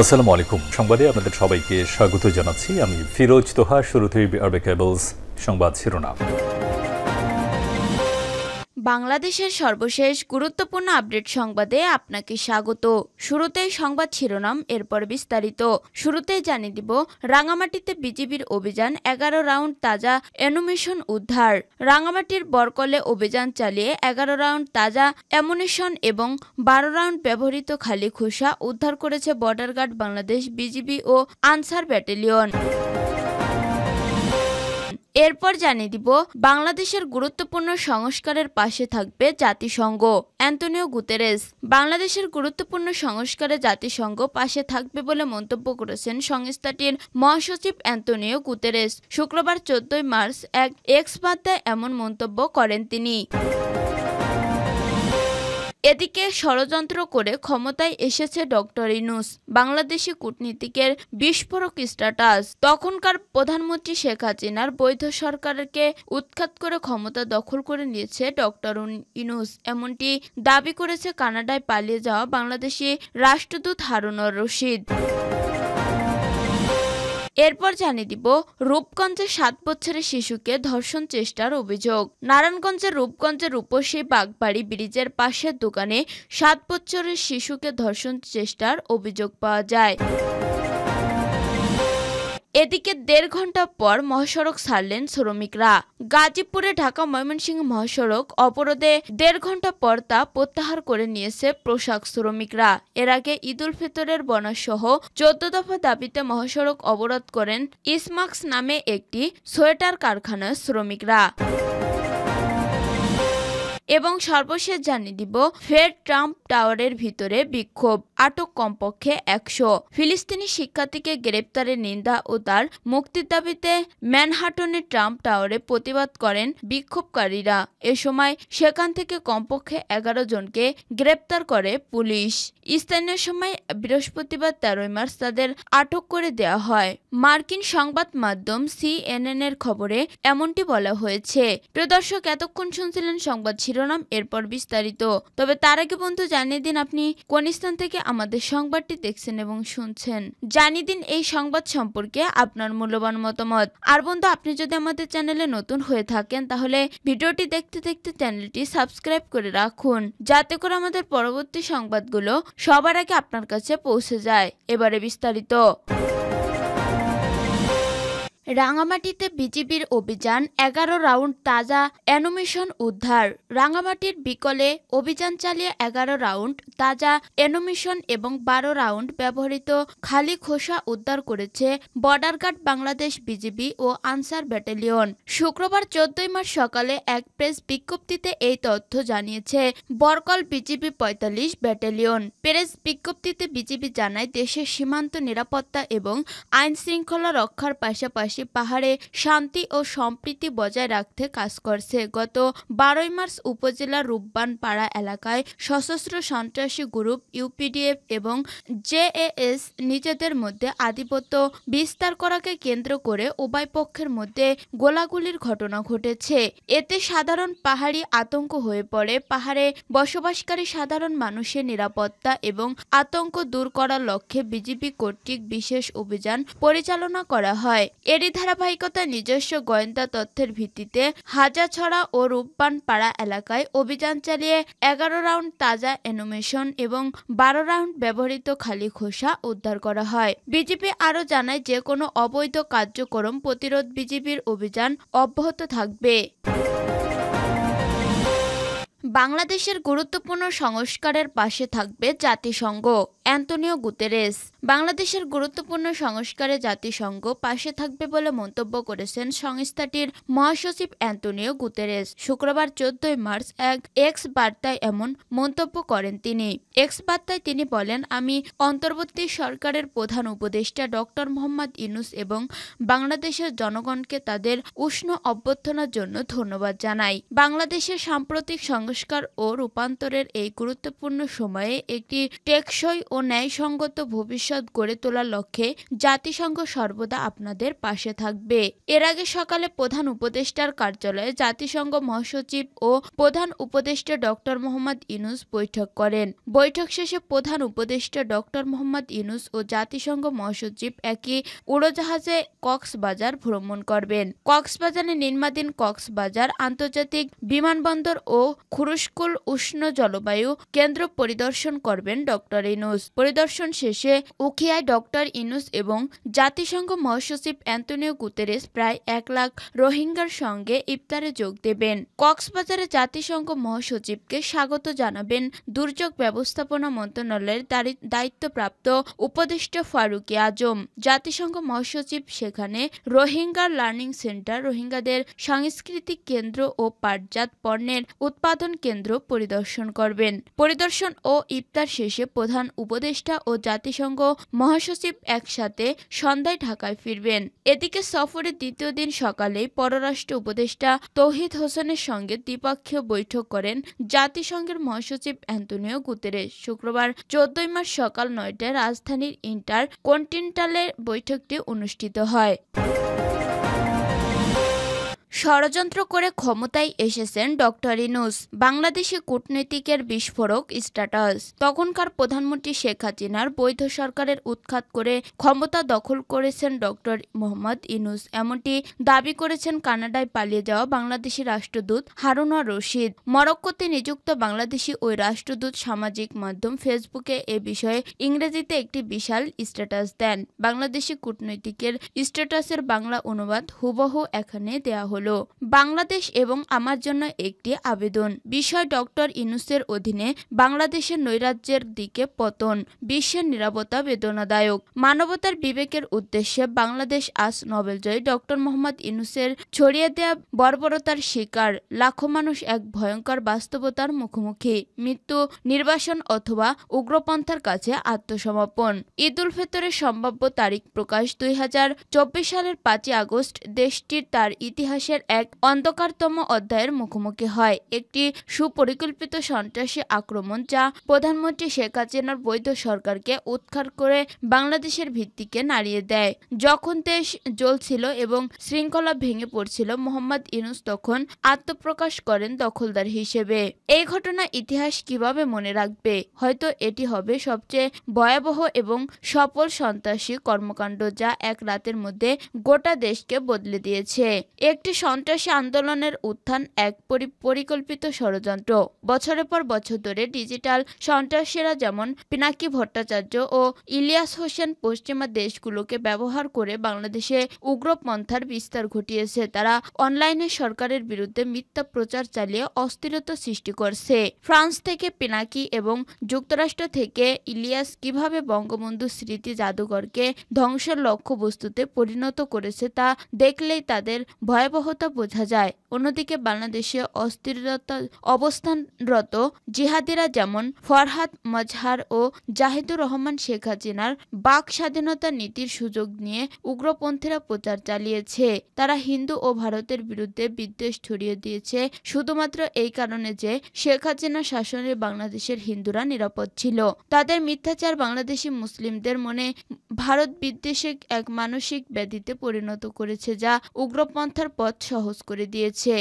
আসসালামু আলাইকুম। সংবাদে আপনাদের সবাইকে স্বাগত জানাচ্ছি। আমি ফিরোজ তোহা। শুরুতেই আরবে কেবলস সংবাদ শিরোনাম। বাংলাদেশের সর্বশেষ গুরুত্বপূর্ণ আপডেট সংবাদে আপনাকে স্বাগত। শুরুতেই সংবাদ শিরোনাম, এরপর বিস্তারিত। শুরুতেই জানিয়ে দিব, রাঙামাটিতে বিজিবির অভিযান, 11 রাউন্ড তাজা অ্যামুনিশন উদ্ধার। রাঙামাটির বরকলে অভিযান চালিয়ে 11 রাউন্ড তাজা অ্যামুনিশন এবং 12 রাউন্ড ব্যবহৃত খালি খোসা উদ্ধার করেছে বর্ডার গার্ড বাংলাদেশ, বিজিবি ও আনসার ব্যাটালিয়ন। এরপর জানিয়ে দিব, বাংলাদেশের গুরুত্বপূর্ণ সংস্কারের পাশে থাকবে জাতিসংঘ। Antonio Guterres. বাংলাদেশের গুরুত্বপূর্ণ সংস্কারে জাতিসংঘ পাশে থাকবে বলে মন্তব্য করেছেন সংস্থাটির মহাসচিব অ্যান্তোনিও গুতেরেস। শুক্রবার 14 মার্চ এক এক্স বার্তায় এমন মন্তব্য করেন তিনি। এদিকে ষড়যন্ত্র করে ক্ষমতায় এসেছে ডক্টর ইউনূস। বাংলাদেশি কূটনীতিকের বিস্ফোরক স্ট্যাটাস। তখনকার প্রধানমন্ত্রী শেখ হাসিনার বৈধ সরকারকে উৎখাত করে ক্ষমতা দখল করে নিয়েছে ডক্টর ইউনূস, এমনটি দাবি করেছে কানাডায় পালিয়ে যাওয়া বাংলাদেশি রাষ্ট্রদূত হারুনুর রশিদ। এরপর জানিয়ে দিব, রূপগঞ্জে 7 বছরের শিশুকে ধর্ষণ চেষ্টার অভিযোগ। নারায়ণগঞ্জের রূপগঞ্জের রূপসী বাগবাড়ি ব্রিজের পাশের দোকানে 7 বছরের শিশুকে ধর্ষণ চেষ্টার অভিযোগ পাওয়া যায়। এদিকে 1.5 ঘন্টা পর মহাসড়ক ছাড়লেন শ্রমিকরা। গাজীপুরে ঢাকা ময়মনসিংহ মহাসড়ক অবরোধে 1.5 ঘন্টা পর তা প্রত্যাহার করে নিয়েছে পোশাক শ্রমিকরা। এর আগে ঈদুল ফিতরের বোনাস সহ 14 দফা দাবিতে মহাসড়ক অবরোধ করেন ইসমাক্স নামে একটি সোয়েটার কারখানার শ্রমিকরা। এবং সর্বশেষ জানিয়ে দিব, ফের ট্রাম্প টাওয়ারের ভিতরে বিক্ষোভ, আটক কমপক্ষে 100। ফিলিস্তিনি শিক্ষার্থীকে গ্রেপ্তারের নিন্দা ও তার মুক্তির দাবিতে ম্যানহাটনের ট্রাম্প টাওয়ারে প্রতিবাদ করেন বিক্ষোভকারীরা। এ সময় সেখান থেকে কমপক্ষে 11 জনকে গ্রেপ্তার করে পুলিশ। স্থানীয় সময় বৃহস্পতিবার 13 মার্চ তাদের আটক করে দেওয়া হয়। মার্কিন সংবাদ মাধ্যম CNN এর খবরে এমনটি বলা হয়েছে। প্রিয় দর্শক, এতক্ষণ শুনছিলেন সংবাদ শিরোনাম, এরপর বিস্তারিত। তবে তার আগে বন্ধু জানিয়ে দিন আপনি কোন স্থান থেকে আমাদের সংবাদটি দেখছেন এবং শুনছেন। জানিয়ে দিন এই সংবাদ সম্পর্কে আপনার মূল্যবান মতামত। আর বন্ধু, আপনি যদি আমাদের চ্যানেলে নতুন হয়ে থাকেন তাহলে ভিডিওটি দেখতে দেখতে চ্যানেলটি সাবস্ক্রাইব করে রাখুন, যাতে করে আমাদের পরবর্তী সংবাদগুলো সবার আগে আপনার কাছে পৌঁছে যায়। এবারে বিস্তারিত। রাঙামাটিতে বিজিবির অভিযান, 11 রাউন্ড তাজা অ্যামুনিশন উদ্ধার। রাঙামাটির বিকলে অভিযান চালিয়ে 11 রাউন্ড তাজা অ্যামুনিশন এবং 12 রাউন্ড ব্যবহৃত খালি খোসা উদ্ধার করেছে বর্ডার গার্ড বাংলাদেশ, বিজিবি ও আনসার ব্যাটালিয়ন। শুক্রবার 14 মার্চ সকালে এক প্রেস বিজ্ঞপ্তিতে এই তথ্য জানিয়েছে বরকল বিজিবি 45 ব্যাটালিয়ন। প্রেস বিজ্ঞপ্তিতে বিজিবি জানায়, দেশের সীমান্ত নিরাপত্তা এবং আইন শৃঙ্খলা রক্ষার পাশাপাশি পাহাড়ে শান্তি ও সম্প্রীতি বজায় রাখতে কাজ করছে। গত 12 মার্চ উপজেলার রূপবান পাড়া এলাকায় সশস্ত্র সন্ত্রাসী গ্রুপ ইউপিডিএফ এবং জেএএস নিজেদের মধ্যে আধিপত্য বিস্তার করাকে কেন্দ্র করে উভয় পক্ষের মধ্যে গোলাগুলির ঘটনা ঘটেছে। এতে সাধারণ পাহাড়ি আতঙ্ক হয়ে পড়ে। পাহাড়ে বসবাসকারী সাধারণ মানুষের নিরাপত্তা এবং আতঙ্ক দূর করার লক্ষ্যে বিজিবি কর্তৃক বিশেষ অভিযান পরিচালনা করা হয়। এরই ধারাবাহিকতায় নিজস্ব গোয়েন্দা তথ্যের ভিত্তিতে হাজাছড়া ও রূপবান পাড়া এলাকায় অভিযান চালিয়ে 11 রাউন্ড তাজা অ্যামুনিশন এবং 12 রাউন্ড ব্যবহৃত খালি খোসা উদ্ধার করা হয়। বিজিবি আরও জানায়, যে কোনো অবৈধ কার্যক্রম প্রতিরোধ বিজিবির অভিযান অব্যাহত থাকবে। বাংলাদেশের গুরুত্বপূর্ণ সংস্কারের পাশে থাকবে জাতিসংঘ। Antonio Guterres. বাংলাদেশের গুরুত্বপূর্ণ সংস্কারে জাতিসংঘ পাশে থাকবে বলে মন্তব্য করেছেন সংস্থাটির মহাসচিব অ্যান্তোনিও গুতেরেস। শুক্রবার 14 মার্চ এক এক্স বার্তায় এমন মন্তব্য করেন তিনি। এক্স বার্তায় তিনি বলেন, আমি অন্তর্বর্তী সরকারের প্রধান উপদেষ্টা ডক্টর মোহাম্মদ ইউনূস এবং বাংলাদেশের জনগণকে তাদের উষ্ণ অভ্যর্থনার জন্য ধন্যবাদ জানাই। বাংলাদেশের সাম্প্রতিক সংস্কার ও রূপান্তরের এই গুরুত্বপূর্ণ সময়ে একটি টেকসই ও ও ন্যায়সঙ্গত ভবিষ্যৎ গড়ে তোলার লক্ষ্যে জাতিসংঘ সর্বদা আপনাদের পাশে থাকবে। এর আগে সকালে প্রধান উপদেষ্টার কার্যালয়ে জাতিসংঘ মহাসচিব ও প্রধান উপদেষ্টা ডক্টর মোহাম্মদ ইউনূস বৈঠক করেন। বৈঠক শেষে প্রধান উপদেষ্টা ডক্টর মোহাম্মদ ইউনূস ও জাতিসংঘ মহাসচিব একই উড়োজাহাজে কক্সবাজার ভ্রমণ করবেন। কক্সবাজারে নির্মাণাধীন কক্সবাজার আন্তর্জাতিক বিমানবন্দর ও খুরুশকুল উষ্ণ জলবায়ু কেন্দ্র পরিদর্শন করবেন ডক্টর ইউনূস। পরিদর্শন শেষে উখিয়ায় ডক্টর ইউনূস এবং জাতিসংঘ মহাসচিব অ্যান্তোনিও গুতেরেস প্রায় 1 লাখ রোহিঙ্গার সঙ্গে ইফতারে যোগ দেবেন। কক্সবাজারে জাতিসংঘ মহাসচিবকে স্বাগত জানাবেন দুর্যোগ ব্যবস্থাপনা মন্ত্রণালয়ের দায়িত্বপ্রাপ্ত উপদেষ্টা ফারুকী আজম। জাতিসংঘ মহাসচিব সেখানে রোহিঙ্গা লার্নিং সেন্টার, রোহিঙ্গাদের সাংস্কৃতিক কেন্দ্র ও পাটজাত পণ্যের উৎপাদন কেন্দ্র পরিদর্শন করবেন। পরিদর্শন ও ইফতার শেষে প্রধান উপদেষ্টা ও জাতিসংঘ মহাসচিব একসাথে সন্ধ্যায় ঢাকায় ফিরবেন। এদিকে সফরের দ্বিতীয় দিন সকালেই পররাষ্ট্র উপদেষ্টা তৌহিদ হোসেনের সঙ্গে দ্বিপক্ষীয় বৈঠক করেন জাতিসংঘের মহাসচিব অ্যান্তোনিও গুতেরেস। শুক্রবার 14 মার্চ সকাল 9টায় রাজধানীর ইন্টার কন্টিনেন্টালে বৈঠকটি অনুষ্ঠিত হয়। ষড়যন্ত্র করে ক্ষমতায় এসেছেন ডক্টর ইউনূস, বাংলাদেশি কূটনীতিকের বিস্ফোরক স্ট্যাটাস। তখনকার প্রধানমন্ত্রী শেখ হাসিনার বৈধ সরকারের উৎখাত করে ক্ষমতা দখল করেছেন ডক্টর মোহাম্মদ ইউনূস, এমনটি দাবি করেছেন কানাডায় পালিয়ে যাওয়া বাংলাদেশি রাষ্ট্রদূত হারুনা রশিদ। মরক্কোতে নিযুক্ত বাংলাদেশি ওই রাষ্ট্রদূত সামাজিক মাধ্যম ফেসবুকে এ বিষয়ে ইংরেজিতে একটি বিশাল স্ট্যাটাস দেন। বাংলাদেশি কূটনীতিকের স্ট্যাটাসের বাংলা অনুবাদ হুবহু এখানে দেয়া হলো। বাংলাদেশ এবং আমার জন্য একটি আবেদন। বিষয় ডক্টর ইউনূসের অধীনে বাংলাদেশের নৈরাজ্যের দিকে পতন, বিশ্বের নিরাপত্তা বেদনাদায়ক। মানবতার বিবেকের উদ্দেশ্যে বাংলাদেশ আজ নোবেলজয়ী ডক্টর মোহাম্মদ ইউনূসের ছড়িয়ে দেয়া বর্বরতার শিকার লাখো মানুষ এক ভয়ঙ্কর বাস্তবতার মুখোমুখি। মৃত্যু, নির্বাসন অথবা উগ্রপন্থার কাছে আত্মসমর্পণ। ঈদ উল ফিতরের সম্ভাব্য তারিখ প্রকাশ 2024 সালের 5 আগস্ট দেশটির তার ইতিহাসের এক অন্ধকারতম অধ্যায়ের মুখোমুখি হয়। একটি সুপরিকল্পিত সন্ত্রাসী আক্রমণ যা প্রধানমন্ত্রী শেখ হাসিনার বৈধ সরকারকে উৎখাত করে বাংলাদেশের ভিত্তিকে নাড়িয়ে দেয়। যখন দেশ জ্বলছিল এবং শৃঙ্খলা ভেঙে পড়ছিল, মোহাম্মদ ইউনূস তখন আত্মপ্রকাশ করেন দখলদার হিসেবে। এই ঘটনা ইতিহাস কিভাবে মনে রাখবে? হয়তো এটি হবে সবচেয়ে ভয়াবহ এবং সফল সন্ত্রাসী কর্মকাণ্ড যা এক রাতের মধ্যে গোটা দেশকে বদলে দিয়েছে। একটি সন্ত্রাসী আন্দোলনের উত্থান এক পরিকল্পিত ষড়যন্ত্র। বছরের পর বছর ধরে ডিজিটাল সন্ত্রাসীরা যেমন পিনাকি ভট্টাচার্য ও ইলিয়াস হোসেন পশ্চিমা দেশগুলোকে ব্যবহার করে বাংলাদেশে উগ্রপন্থার বিস্তার ঘটিয়েছে। তারা অনলাইনে সরকারের বিরুদ্ধে মিথ্যা প্রচার চালিয়ে অস্থিরতা সৃষ্টি করছে। ফ্রান্স থেকে পিনাকি এবং যুক্তরাষ্ট্র থেকে ইলিয়াস কিভাবে বঙ্গবন্ধু স্মৃতি জাদুঘরকে ধ্বংসের লক্ষ্যবস্তুতে পরিণত করেছে তা দেখলেই তাদের ভয়াবহতা বোঝা যায়। অন্যদিকে বাংলাদেশে অস্থিরতা অবস্থানরত জিহাদিরা যেমন ফরহাদ মজহার ও জাহিদুর রহমান শেখ হাসিনার বাক স্বাধীনতা নীতির সুযোগ নিয়ে উগ্রপন্থীরা প্রচার চালিয়েছে। তারা হিন্দু ও ভারতের বিরুদ্ধে বিদ্বেষ ছড়িয়ে দিয়েছে শুধুমাত্র এই কারণে যে শেখ হাসিনা শাসনে বাংলাদেশের হিন্দুরা নিরাপদ ছিল। তাদের মিথ্যাচার বাংলাদেশি মুসলিমদের মনে ভারত বিদ্বেষে এক মানসিক ব্যাধিতে পরিণত করেছে যা উগ্রপন্থার পথ সহজ করে দিয়েছে।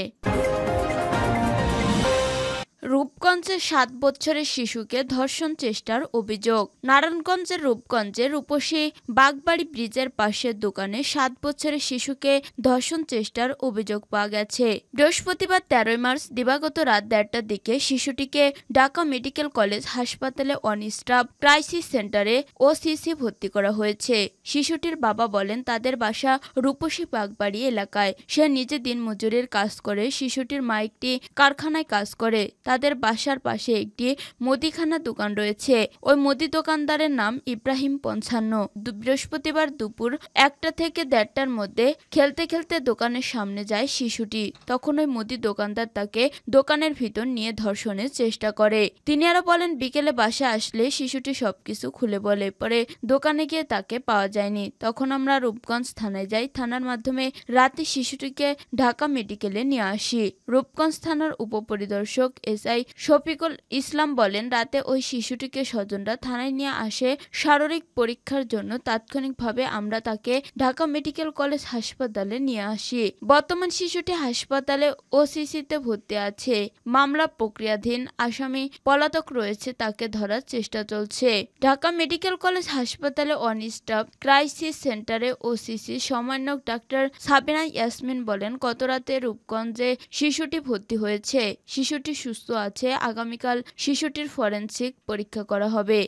রূপগঞ্জে 7 বছরের শিশুকে ধর্ষণ চেষ্টার অভিযোগ। নারায়ণগঞ্জের রূপগঞ্জে রূপসী বাগবাড়ি ব্রিজের পাশের দোকানে 7 বছরের শিশুকে ধর্ষণ চেষ্টার অভিযোগ পাওয়া গেছে। বৃহস্পতিবার 13 মার্চ দিবাগত রাত 1:30টার দিকে শিশুটিকে ঢাকা মেডিকেল কলেজ হাসপাতালে অন স্টাফ ক্রাইসিস সেন্টারে ওসিসি ভর্তি করা হয়েছে। শিশুটির বাবা বলেন, তাদের বাসা রূপসী বাগবাড়ি এলাকায়। সে নিজে দিনমজুরের কাজ করে। শিশুটির মা একটি কারখানায় কাজ করে। তাদের বাসার পাশে একটি মুদিখানা দোকান রয়েছে। ওই মুদি দোকানদারের নাম ইব্রাহিম 55। বৃহস্পতিবার দুপুর 1টা থেকে 1:30টার মধ্যে খেলতে খেলতে দোকানের সামনে যায় শিশুটি। তখন ওই মুদি দোকানদার তাকে দোকানের ভিতর নিয়ে ধর্ষণের চেষ্টা করে। তিনি আরো বলেন, বিকেলে বাসা আসলে শিশুটি সবকিছু খুলে বলে। পরে দোকানে গিয়ে তাকে পাওয়া যায়নি। তখন আমরা রূপগঞ্জ থানায় যাই। থানার মাধ্যমে রাতে শিশুটিকে ঢাকা মেডিকেলে নিয়ে আসি। রূপগঞ্জ থানার উপপরিদর্শক এস এসআই শফিকুল ইসলাম বলেন, রাতে ওই শিশুটিকে স্বজনরা থানায় নিয়ে আসে শারীরিক পরীক্ষার জন্য। তাৎক্ষণিকভাবে আমরা তাকে ঢাকা মেডিকেল কলেজ হাসপাতালে নিয়ে আসি। বর্তমান শিশুটি হাসপাতালে ওসিসিতে ভর্তি আছে। মামলা প্রক্রিয়াধীন, আসামি পলাতক রয়েছে, তাকে ধরার চেষ্টা চলছে। ঢাকা মেডিকেল কলেজ হাসপাতালে অন স্টাফ ক্রাইসিস সেন্টারে ওসিসি সমন্বয়ক ডাক্তার সাবিনা ইয়াসমিন বলেন, গতরাতে রূপগঞ্জে শিশুটি ভর্তি হয়েছে। শিশুটি সুস্থ আছে। আগামীকাল শিশুটির ফরেনসিক পরীক্ষা করা হবে।